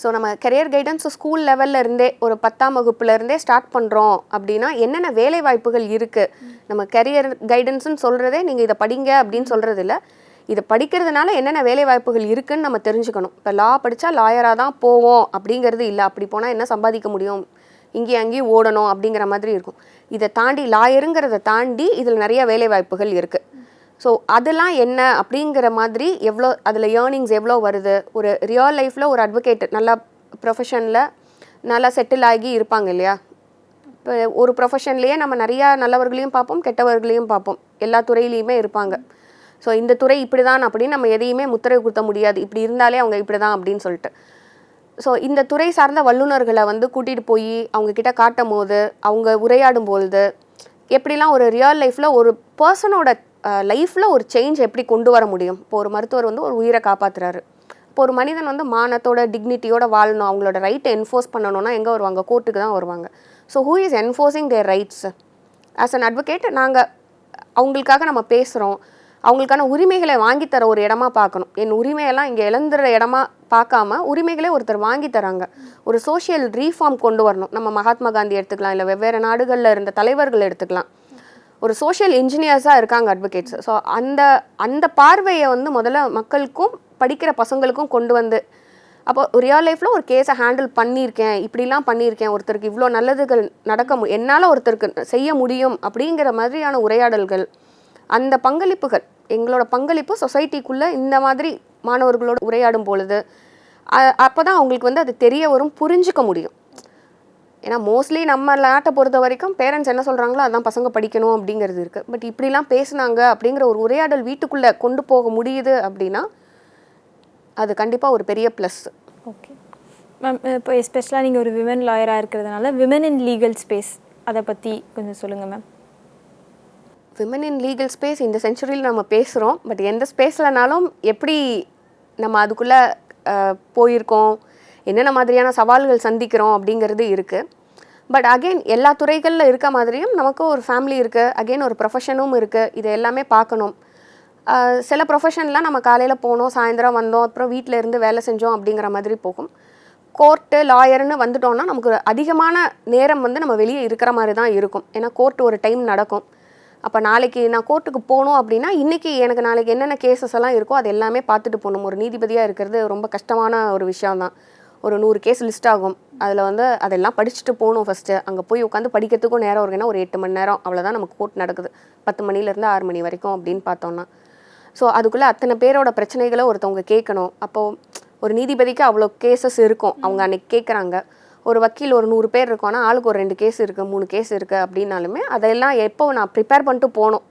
Speaker 2: ஸோ நம்ம கெரியர் கைடன்ஸ் ஸ்கூல் லெவலில் இருந்தே ஒரு 10ஆம் வகுப்புலேருந்தே ஸ்டார்ட் பண்ணுறோம் அப்படின்னா என்னென்ன வேலை வாய்ப்புகள் இருக்குது. நம்ம கெரியர் கைடன்ஸ்னு சொல்கிறதே நீங்கள் இதை படிங்க அப்படின்னு சொல்கிறது இல்லை, இதை படிக்கிறதுனால என்னென்ன வேலை வாய்ப்புகள் இருக்குதுன்னு நம்ம தெரிஞ்சுக்கணும். இப்போ லா படித்தா லாயராக தான் போவோம் அப்படிங்கிறது இல்லை. அப்படி போனால் என்ன சம்பாதிக்க முடியும், இங்கேயும் அங்கேயும் ஓடணும் அப்படிங்கிற மாதிரி இருக்கும். இதை தாண்டி லாயருங்கிறத தாண்டி இதில் நிறைய வேலை வாய்ப்புகள் இருக்குது. ஸோ அதெல்லாம் என்ன அப்படிங்கிற மாதிரி எவ்வளோ அதில் ஏர்னிங்ஸ் எவ்வளோ வருது, ஒரு ரியல் லைஃப்பில் ஒரு அட்வொகேட் நல்லா ப்ரொஃபஷனில் நல்லா செட்டில் ஆகி இருப்பாங்க இல்லையா. இப்போ ஒரு ப்ரொஃபஷன்லேயே நம்ம நிறையா நல்லவர்களையும் பார்ப்போம், கெட்டவர்களையும் பார்ப்போம், எல்லா துறையிலையுமே இருப்பாங்க. ஸோ இந்த துறை இப்படி தான் அப்படின்னு நம்ம எதையுமே முத்திரை குத்த முடியாது, இப்படி இருந்தாலே அவங்க இப்படி தான் அப்படின்னு சொல்லிட்டு. ஸோ இந்த துறை சார்ந்த வல்லுநர்களை வந்து கூட்டிகிட்டு போய் அவங்கக்கிட்ட காட்டும் போது, அவங்க உரையாடும் பொழுது எப்படிலாம் ஒரு ரியல் லைஃப்பில் ஒரு பர்சனோட லைஃப்பில் ஒரு சேஞ்ச் எப்படி கொண்டு வர முடியும். இப்போ ஒரு மருத்துவர் வந்து ஒரு உயிரை காப்பாற்றுறாரு. இப்போ ஒரு மனிதன் வந்து மானத்தோட டிக்னிட்டியோட வாழணும், அவங்களோட ரைட்டை என்ஃபோர்ஸ் பண்ணணும்னா எங்கே வருவாங்க, கோர்ட்டுக்கு தான் வருவாங்க. So who is enforcing their rights? As an advocate நாங்கள் அவங்களுக்காக நம்ம பேசுகிறோம், அவங்களுக்கான உரிமைகளை வாங்கித்தர ஒரு இடமா பார்க்கணும். என் உரிமையெல்லாம் இங்கே இழந்துற இடமா பார்க்காம உரிமைகளே ஒருத்தர் வாங்கி தராங்க. ஒரு சோஷியல் ரீஃபார்ம் கொண்டு வரணும். நம்ம மகாத்மா காந்தி எடுத்துக்கலாம், இல்லை வெவ்வேறு நாடுகளில் இருந்த தலைவர்கள் எடுத்துக்கலாம். ஒரு சோஷியல் இன்ஜினியர்ஸாக இருக்காங்க அட்வொகேட்ஸ். ஸோ அந்த பார்வையை வந்து முதல்ல மக்களுக்கும் படிக்கிற பசங்களுக்கும் கொண்டு வந்து, அப்போ ரியல் லைஃப்பில் ஒரு கேஸை ஹேண்டில் பண்ணியிருக்கேன், இப்படிலாம் பண்ணியிருக்கேன், ஒருத்தருக்கு இவ்வளோ நல்லதுகள் என்னால் ஒருத்தருக்கு செய்ய முடியும் அப்படிங்கிற மாதிரியான உரையாடல்கள், அந்த பங்களிப்புகள், எங்களோட பங்களிப்பு சொசைட்டிக்குள்ளே இந்த மாதிரி மாணவர்களோடு உரையாடும் பொழுது அப்போ தான் அவங்களுக்கு வந்து அது தெரிய வரும், புரிஞ்சிக்க முடியும். ஏன்னா மோஸ்ட்லி நம்ம நாட்டை பொறுத்த வரைக்கும் பேரண்ட்ஸ் என்ன சொல்கிறாங்களோ அதான் பசங்க படிக்கணும் அப்படிங்கிறது இருக்குது. பட் இப்படிலாம் பேசுனாங்க அப்படிங்கிற ஒரு உரையாடல் வீட்டுக்குள்ளே கொண்டு போக முடியுது அப்படின்னா அது கண்டிப்பாக ஒரு பெரிய ப்ளஸ்.
Speaker 1: ஓகே மேம், இப்போ எஸ்பெஷலாக நீங்கள் ஒரு விமன் லாயராக இருக்கிறதுனால விமன் இன் லீகல் ஸ்பேஸ் அதை பற்றி கொஞ்சம் சொல்லுங்கள் ma'am.
Speaker 2: Women in legal space இந்த செஞ்சுரியில் நம்ம பேசுகிறோம். பட் எந்த ஸ்பேஸ்லனாலும் எப்படி நம்ம அதுக்குள்ளே போயிருக்கோம், என்னென்ன மாதிரியான சவால்கள் சந்திக்கிறோம் அப்படிங்கிறது இருக்குது. பட் அகெயின் எல்லா துறைகளில் இருக்க மாதிரியும் நமக்கு ஒரு ஃபேமிலி இருக்குது, அகெயின் ஒரு ப்ரொஃபஷனும் இருக்குது. இதை எல்லாமே பார்க்கணும். சில ப்ரொஃபஷன்லாம் நம்ம காலையில் போனோம், சாயந்தரம் வந்தோம், அப்புறம் வீட்டில் இருந்து வேலை செஞ்சோம் அப்படிங்கிற மாதிரி போகும். கோர்ட்டு லாயர்னு வந்துட்டோம்னா நமக்கு அதிகமான நேரம் வந்து நம்ம வெளியே இருக்கிற மாதிரி தான் இருக்கும். ஏன்னா கோர்ட்டு ஒரு டைம் நடக்கும். அப்போ நாளைக்கு நான் கோர்ட்டுக்கு போகணும் அப்படின்னா இன்றைக்கி எனக்கு நாளைக்கு என்னென்ன கேசஸ் எல்லாம் இருக்கோ அது எல்லாமே பார்த்துட்டு போகணும். ஒரு நீதிபதியாக இருக்கிறது ரொம்ப கஷ்டமான ஒரு விஷயம்தான். ஒரு 100 கேஸ் லிஸ்ட் ஆகும். அதில் வந்து அதெல்லாம் படிச்சுட்டு போகணும். ஃபஸ்ட்டு அங்கே போய் உட்காந்து படிக்கிறதுக்கும் நேரம் இருக்குன்னா ஒரு 8 மணி நேரம் அவ்வளோதான் நமக்கு கோர்ட் நடக்குது. 10 மணிலேருந்து 6 மணி வரைக்கும் அப்படின்னு பார்த்தோன்னா. ஸோ அதுக்குள்ளே அத்தனை பேரோட பிரச்சனைகளை ஒருத்தவங்க கேட்கணும். அப்போது ஒரு நீதிபதிக்கு அவ்வளோ கேசஸ் இருக்கும், அவங்க அன்றைக்கி கேட்குறாங்க. ஒரு வக்கீல் ஒரு 100 பேர் இருக்கோன்னா ஆளுக்கு ஒரு 2 கேஸ் இருக்குது, 3 கேஸ் இருக்குது அப்படின்னாலுமே அதெல்லாம் எப்போ நான் ப்ரிப்பேர் பண்ணிட்டு போகணும்.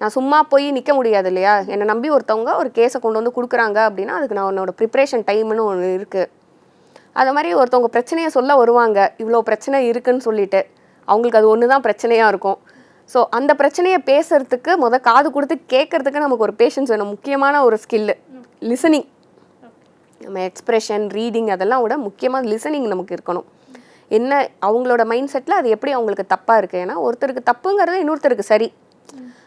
Speaker 2: நான் சும்மா போய் நிற்க முடியாது இல்லையா. என்னை நம்பி ஒருத்தவங்க ஒரு கேஸை கொண்டு வந்து கொடுக்குறாங்க அப்படின்னா அதுக்கு நான் என்னோடய ப்ரிப்ரேஷன் டைம்னு ஒன்று இருக்குது. அது மாதிரி ஒருத்தவங்க பிரச்சனையை சொல்ல வருவாங்க, இவ்வளோ பிரச்சனை இருக்குதுன்னு சொல்லிட்டு. அவங்களுக்கு அது ஒன்று தான் பிரச்சனையாக இருக்கும். ஸோ அந்த பிரச்சனையை பேசுகிறதுக்கு காது கொடுத்து கேட்குறதுக்கு நமக்கு ஒரு பேஷன்ஸ் வேணும். முக்கியமான ஒரு ஸ்கில்லு லிசனிங். நம்ம எக்ஸ்ப்ரெஷன், ரீடிங் அதெல்லாம் விட முக்கியமாக லிசனிங் நமக்கு இருக்கணும். என்ன அவங்களோட மைண்ட் செட்டில் அது எப்படி அவங்களுக்கு தப்பாக இருக்குது. ஏன்னா ஒருத்தருக்கு தப்புங்கிறது இன்னொருத்தருக்கு சரி.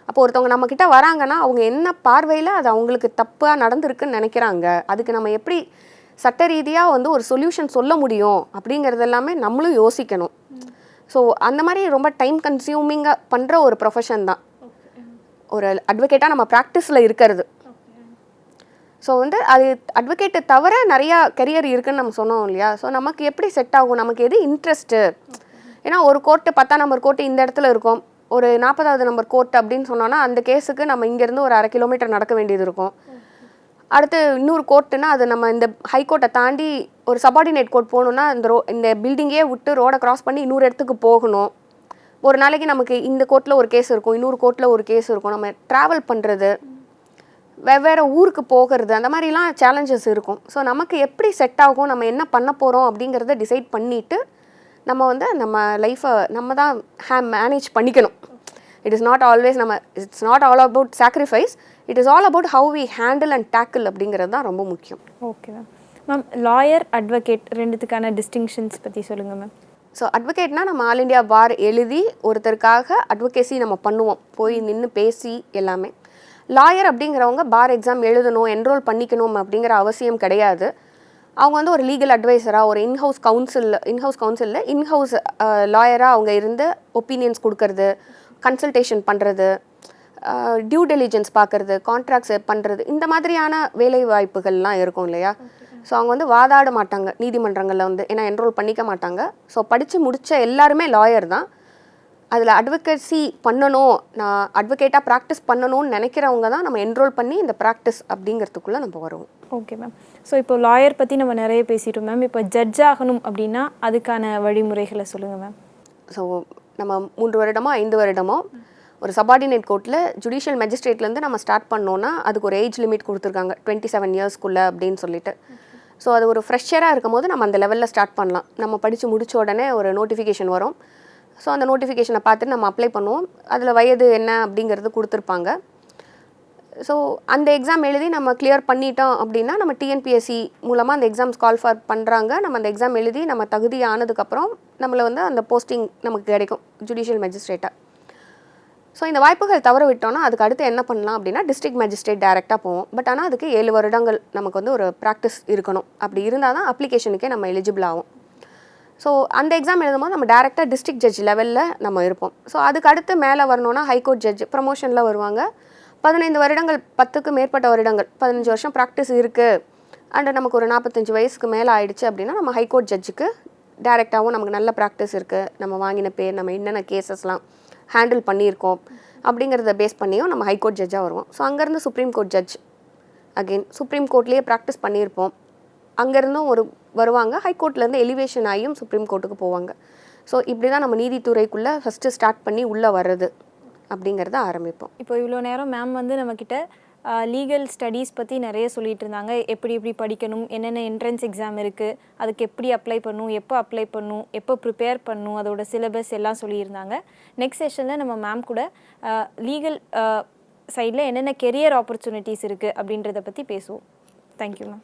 Speaker 2: அப்போ ஒருத்தவங்க நம்மக்கிட்ட வராங்கன்னா அவங்க என்ன பார்வையில் அது அவங்களுக்கு தப்பாக நடந்திருக்குன்னு நினைக்கிறாங்க, அதுக்கு நம்ம எப்படி சட்ட ரீதியாக வந்து ஒரு சொல்யூஷன் சொல்ல முடியும் அப்படிங்கிறது எல்லாமே நம்மளும் யோசிக்கணும். ஸோ அந்த மாதிரி ரொம்ப டைம் கன்சியூமிங்காக பண்ணுற ஒரு ப்ரொஃபஷன் தான் ஒரு அட்வொகேட்டாக நம்ம ப்ராக்டிஸில் இருக்கிறது. ஸோ வந்து அது அட்வொகேட்டை தவிர நிறையா கரியர் இருக்குதுன்னு நம்ம சொன்னோம் இல்லையா. ஸோ நமக்கு எப்படி செட் ஆகும், நமக்கு எது இன்ட்ரெஸ்ட்டு. ஏன்னா ஒரு கோர்ட்டு 10ஆம் நம்பர் கோர்ட்டு இந்த இடத்துல இருக்கும், ஒரு 40வது நம்பர் கோர்ட் அப்படின்னு சொன்னோன்னா அந்த கேஸுக்கு நம்ம இங்கேருந்து ஒரு 1/2 கிலோமீட்டர் நடக்க வேண்டியது இருக்கும். அடுத்து இன்னொரு கோர்ட்டுனா அது நம்ம இந்த ஹைகோர்ட்டை தாண்டி ஒரு சபார்டினேட் கோர்ட் போகணுன்னா இந்த பில்டிங்கே விட்டு ரோடை கிராஸ் பண்ணி இன்னொரு இடத்துக்கு போகணும். ஒரு நாளைக்கு நமக்கு இந்த கோர்ட்டில் ஒரு கேஸ் இருக்கும், இன்னொரு கோர்ட்டில் ஒரு கேஸ் இருக்கும். நம்ம ட்ராவல் பண்ணுறது, வெவ்வேறு ஊருக்கு போகிறது, அந்த மாதிரிலாம் சேலஞ்சஸ் இருக்கும். ஸோ நமக்கு எப்படி செட் ஆகும், நம்ம என்ன பண்ண போகிறோம் அப்படிங்கிறத டிசைட் பண்ணிவிட்டு நம்ம வந்து நம்ம லைஃப்பை நம்ம தான் மேனேஜ் பண்ணிக்கணும். It is not always it's not all about sacrifice, it is all about how we handle and tackle அப்படிங்கிறது தான் ரொம்ப முக்கியம்.
Speaker 1: Okay ma'am. Ma'am lawyer, advocate ரெண்டுத்துக்கான டிஸ்டிங்ஷன்ஸ் பற்றி சொல்லுங்கள் மேம்.
Speaker 2: ஸோ அட்வொகேட்னால் நம்ம ஆல் இண்டியா பார் எழுதி ஒருத்தருக்காக அட்வொகேசி நம்ம பண்ணுவோம், போய் நின்று பேசி எல்லாமே. லாயர் அப்படிங்கிறவங்க பார் எக்ஸாம் எழுதணும், என்ரோல் பண்ணிக்கணும் அப்படிங்கிற அவசியம் கிடையாது. அவங்க வந்து ஒரு லீகல் அட்வைசராக, ஒரு இன்ஹவுஸ் கவுன்சிலில் இன்ஹவுஸ் லாயராக அவங்க இருந்து ஒப்பீனியன்ஸ் கொடுக்கறது, கன்சல்டேஷன் பண்ணுறது, டியூ டெலிஜென்ஸ் பார்க்குறது, கான்ட்ராக்ட்ஸ் பண்ணுறது, இந்த மாதிரியான வேலை வாய்ப்புகள்லாம் இருக்கும் இல்லையா. ஸோ அவங்க வந்து வாதாட மாட்டாங்க நீதிமன்றங்களில் வந்து, ஏன்னா என்ரோல் பண்ணிக்க மாட்டாங்க. ஸோ படித்து முடித்த எல்லாருமே லாயர் தான். அதில் அட்வொகேசி பண்ணணும், நான் அட்வொகேட்டாக ப்ராக்டிஸ் பண்ணணும்னு நினைக்கிறவங்க தான் நம்ம என்ரோல் பண்ணி இந்த ப்ராக்டிஸ் அப்படிங்கிறதுக்குள்ளே நம்ம வருவோம்.
Speaker 1: Okay ma'am. ஸோ இப்போ லாயர் பற்றி நம்ம நிறைய பேசிட்டோம் மேம். இப்போ ஜட்ஜ் ஆகணும் அப்படின்னா அதுக்கான வழிமுறைகளை சொல்லுங்கள் மேம்.
Speaker 2: ஸோ நம்ம 3 வருடமோ 5 வருடமோ ஒரு சபார்டினேட் கோர்ட்டில் ஜுடிஷியல் மேஜிஸ்ட்ரேட்லேருந்து நம்ம ஸ்டார்ட் பண்ணோன்னா அதுக்கு ஒரு ஏஜ் லிமிட் கொடுத்துருக்காங்க, 27 இயர்ஸ்க்குள்ளே அப்படின்னு சொல்லிட்டு. ஸோ அது ஒரு ஃப்ரெஷராக இருக்கும் போது நம்ம அந்த லெவலில் ஸ்டார்ட் பண்ணலாம். நம்ம படித்து முடித்த உடனே ஒரு நோட்டிஃபிகேஷன் வரும். ஸோ அந்த நோட்டிஃபிகேஷனை பார்த்துட்டு நம்ம அப்ளை பண்ணுவோம். அதில் வயது என்ன அப்படிங்கிறது கொடுத்துருப்பாங்க. ஸோ அந்த எக்ஸாம் எழுதி நம்ம கிளியர் பண்ணிட்டோம் அப்படின்னா நம்ம டிஎன்பிஎஸ்சி மூலமாக அந்த எக்ஸாம்ஸ் கால்ஃபார் பண்ணுறாங்க. நம்ம அந்த எக்ஸாம் எழுதி நம்ம தகுதி ஆனதுக்கப்புறம் நம்மளை வந்து அந்த போஸ்டிங் நமக்கு கிடைக்கும் ஜுடிஷியல் மேஜிஸ்ட்ரேட்டாக. ஸோ இந்த வாய்ப்புகள் தவற விட்டோன்னா அதுக்கு அடுத்து என்ன பண்ணலாம் அப்படின்னா டிஸ்ட்ரிக்ட் மேஜிஸ்ட்ரேட் டைரெக்டாக போவோம். பட் ஆனால் அதுக்கு 7 வருடங்கள் நமக்கு வந்து ஒரு ப்ராக்டிஸ் இருக்கணும். அப்படி இருந்தால் தான் அப்ளிகேஷனுக்கே நம்ம எலிஜிபிள் ஆகும். ஸோ அந்த எக்ஸாம் எழுதும்போது நம்ம டேரெக்டாக டிஸ்ட்ரிக்ட் ஜட்ஜ் லெவலில் நம்ம இருப்போம். ஸோ அதுக்கு அடுத்து மேலே வரணும்னா ஹைகோர்ட் ஜட்ஜ் ப்ரமோஷனில் வருவாங்க. 15 வருடங்கள், 10க்கு மேற்பட்ட வருடங்கள், 15 வருஷம் ப்ராக்டிஸ் இருக்குது அண்ட் நமக்கு ஒரு 45 வயசுக்கு மேலே ஆயிடுச்சு அப்படின்னா நம்ம ஹைகோர்ட் ஜட்ஜுக்கு டேரெக்டாகவும் நமக்கு நல்ல ப்ராக்டிஸ் இருக்குது, நம்ம வாங்கின பேர், நம்ம என்னென்ன கேசஸ்லாம் ஹேண்டில் பண்ணியிருக்கோம் அப்படிங்கிறத பேஸ் பண்ணியும் நம்ம ஹைகோர்ட் ஜட்ஜாக வருவோம். ஸோ அங்கேருந்து supreme court judge, again supreme கோர்ட்லேயே ப்ராக்டிஸ் பண்ணியிருப்போம், அங்கேருந்தும் வருவாங்க. ஹைகோர்ட்லேருந்து எலிவேஷன் ஆகியும் சுப்ரீம் கோர்ட்டுக்கு போவாங்க. ஸோ இப்படி தான் நம்ம நீதித்துறைக்குள்ளே ஃபஸ்ட்டு ஸ்டார்ட் பண்ணி உள்ளே வர்றது அப்படிங்கிறத ஆரம்பிப்போம்.
Speaker 1: இப்போ இவ்வளோ நேரம் மேம் வந்து நம்மக்கிட்ட லீகல் ஸ்டடீஸ் பற்றி நிறைய சொல்லிகிட்டு இருந்தாங்க. எப்படி படிக்கணும், என்னென்ன என்ட்ரன்ஸ் எக்ஸாம் இருக்குது, அதுக்கு எப்படி அப்ளை பண்ணணும், எப்போ அப்ளை பண்ணணும், எப்போ ப்ரிப்பேர் பண்ணணும், அதோட சிலபஸ் எல்லாம் சொல்லியிருந்தாங்க. நெக்ஸ்ட் செஷனில் நம்ம மேம் கூட லீகல் சைடில் என்னென்ன கெரியர் ஆப்பர்ச்சுனிட்டிஸ் இருக்குது அப்படின்றத பற்றி பேசுவோம். Thank you ma'am.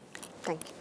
Speaker 2: தேங்க்யூ.